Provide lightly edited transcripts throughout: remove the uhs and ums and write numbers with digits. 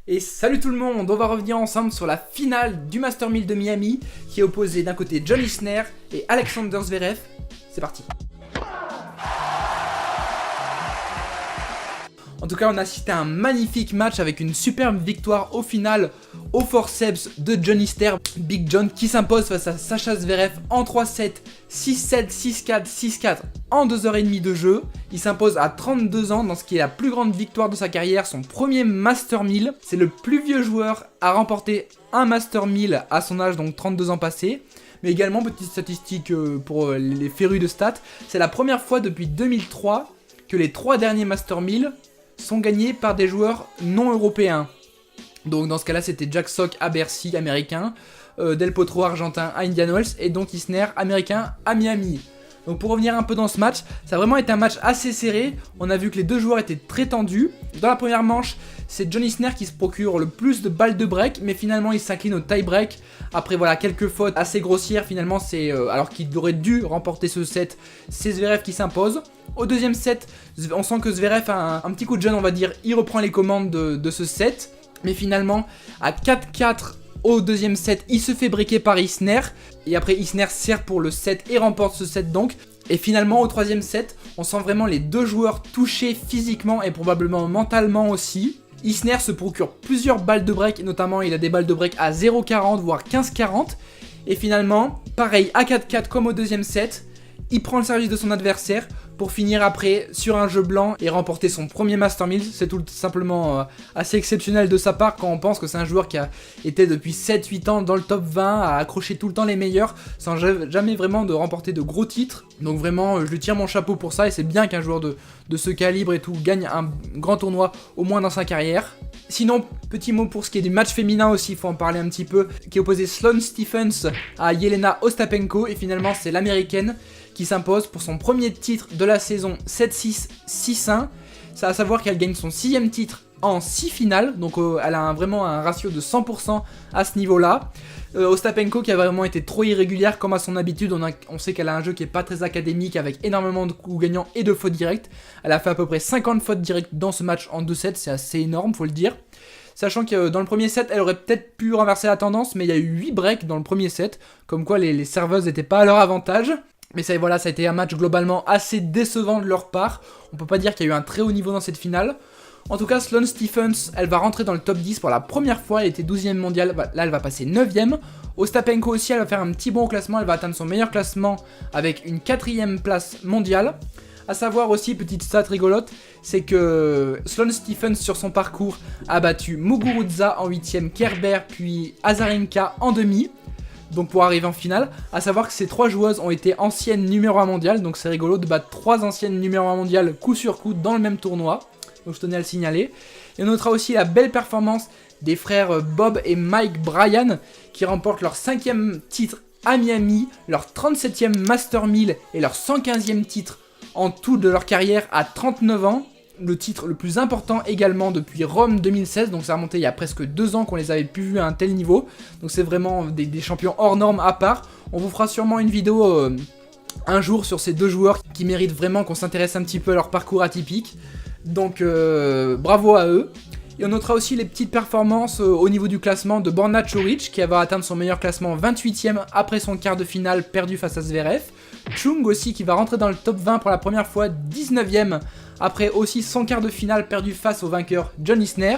Et salut tout le monde, on va revenir ensemble sur la finale du Master 1000 de Miami qui est opposé d'un côté John Isner et Alexander Zverev. C'est parti. En tout cas, on a assisté à un magnifique match avec une superbe victoire au final au forceps de John Isner, Big John, qui s'impose face à Sacha Zverev en 3-7, 6-7, 6-4, 6-4 en 2h30 de jeu. Il s'impose à 32 ans dans ce qui est la plus grande victoire de sa carrière, son premier Master 1000. C'est le plus vieux joueur à remporter un Master 1000 à son âge, donc 32 ans passés. Mais également, petite statistique pour les férus de stats, c'est la première fois depuis 2003 que les 3 derniers Master 1000 sont gagnés par des joueurs non européens. Donc dans ce cas-là, c'était Jack Sock à Bercy, américain, Del Potro, argentin, à Indian Wells, et donc Isner, américain, à Miami. Donc pour revenir un peu dans ce match, ça a vraiment été un match assez serré. On a vu que les deux joueurs étaient très tendus. Dans la première manche, c'est John Isner qui se procure le plus de balles de break, mais finalement il s'incline au tie-break. Après voilà, quelques fautes assez grossières, finalement c'est alors qu'il aurait dû remporter ce set, c'est Zverev qui s'impose. Au deuxième set, on sent que Zverev a un petit coup de jeune, on va dire, il reprend les commandes de ce set. Mais finalement, à 4-4 au deuxième set, il se fait breaker par Isner. Et après, Isner sert pour le set et remporte ce set donc. Et finalement, au troisième set, on sent vraiment les deux joueurs touchés physiquement et probablement mentalement aussi. Isner se procure plusieurs balles de break, notamment il a des balles de break à 0,40 voire 15,40. Et finalement, pareil, à 4-4 comme au deuxième set, il prend le service de son adversaire pour finir après sur un jeu blanc et remporter son premier Master 1000. C'est tout simplement assez exceptionnel de sa part quand on pense que c'est un joueur qui a été depuis 7-8 ans dans le top 20, à accrocher tout le temps les meilleurs sans jamais vraiment de remporter de gros titres. Donc vraiment, je lui tire mon chapeau pour ça et c'est bien qu'un joueur de ce calibre et tout gagne un grand tournoi au moins dans sa carrière. Sinon, petit mot pour ce qui est du match féminin aussi, il faut en parler un petit peu, qui opposait Sloane Stephens à Jelena Ostapenko et finalement c'est l'américaine qui s'impose pour son premier titre de la saison 7-6, 6-1. C'est à savoir qu'elle gagne son 6ème titre en 6 finales, donc elle a vraiment un ratio de 100% à ce niveau-là. Ostapenko qui a vraiment été trop irrégulière comme à son habitude, on sait qu'elle a un jeu qui est pas très académique avec énormément de coups gagnants et de fautes directes. Elle a fait à peu près 50 fautes directes dans ce match en 2 sets, c'est assez énorme faut le dire. Sachant que dans le premier set, elle aurait peut-être pu renverser la tendance, mais il y a eu 8 breaks dans le premier set, comme quoi les serveuses n'étaient pas à leur avantage. Mais ça, voilà, ça a été un match globalement assez décevant de leur part. On peut pas dire qu'il y a eu un très haut niveau dans cette finale. En tout cas, Sloane Stephens, elle va rentrer dans le top 10 pour la première fois. Elle était 12e mondiale, là elle va passer 9e. Ostapenko aussi, elle va faire un petit bond au classement. Elle va atteindre son meilleur classement avec une 4e place mondiale. A savoir aussi, petite stat rigolote, c'est que Sloane Stephens sur son parcours a battu Muguruza en 8e, Kerber puis Azarenka en demi. Donc pour arriver en finale, à savoir que ces 3 joueuses ont été anciennes numéro 1 mondiales, donc c'est rigolo de battre 3 anciennes numéro 1 mondiales coup sur coup dans le même tournoi, donc je tenais à le signaler. Et on notera aussi la belle performance des frères Bob et Mike Bryan qui remportent leur 5e titre à Miami, leur 37e Master 1000 et leur 115e titre en tout de leur carrière à 39 ans. Le titre le plus important également depuis Rome 2016, donc ça a remonté il y a presque 2 ans qu'on les avait pu vu à un tel niveau, donc c'est vraiment des champions hors normes à part. On vous fera sûrement une vidéo un jour sur ces deux joueurs qui méritent vraiment qu'on s'intéresse un petit peu à leur parcours atypique, donc bravo à eux. Et on notera aussi les petites performances au niveau du classement de Borna Coric qui va atteindre son meilleur classement 28e après son quart de finale perdu face à Zverev. Chung aussi qui va rentrer dans le top 20 pour la première fois, 19e après aussi son quart de finale perdu face au vainqueur John Isner.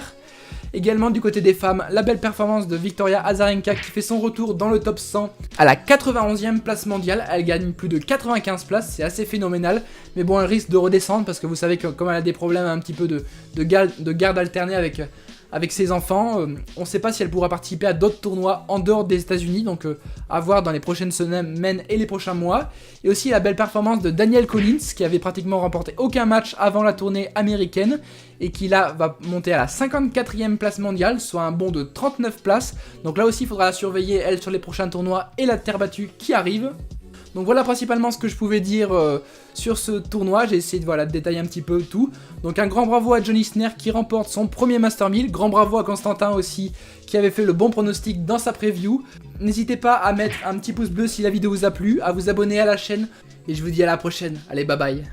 Également du côté des femmes, la belle performance de Victoria Azarenka qui fait son retour dans le top 100 à la 91e place mondiale. Elle gagne plus de 95 places, c'est assez phénoménal. Mais bon, elle risque de redescendre parce que vous savez que comme elle a des problèmes un petit peu de garde alternée avec ses enfants, on ne sait pas si elle pourra participer à d'autres tournois en dehors des États-Unis, donc à voir dans les prochaines semaines et les prochains mois. Et aussi la belle performance de Danielle Collins qui avait pratiquement remporté aucun match avant la tournée américaine et qui là va monter à la 54e place mondiale, soit un bond de 39 places. Donc là aussi il faudra la surveiller elle sur les prochains tournois et la terre battue qui arrive. Donc voilà principalement ce que je pouvais dire sur ce tournoi, j'ai essayé de détailler un petit peu tout. Donc un grand bravo à John Isner qui remporte son premier Master 1000, grand bravo à Constantin aussi qui avait fait le bon pronostic dans sa preview. N'hésitez pas à mettre un petit pouce bleu si la vidéo vous a plu, à vous abonner à la chaîne et je vous dis à la prochaine, allez bye bye.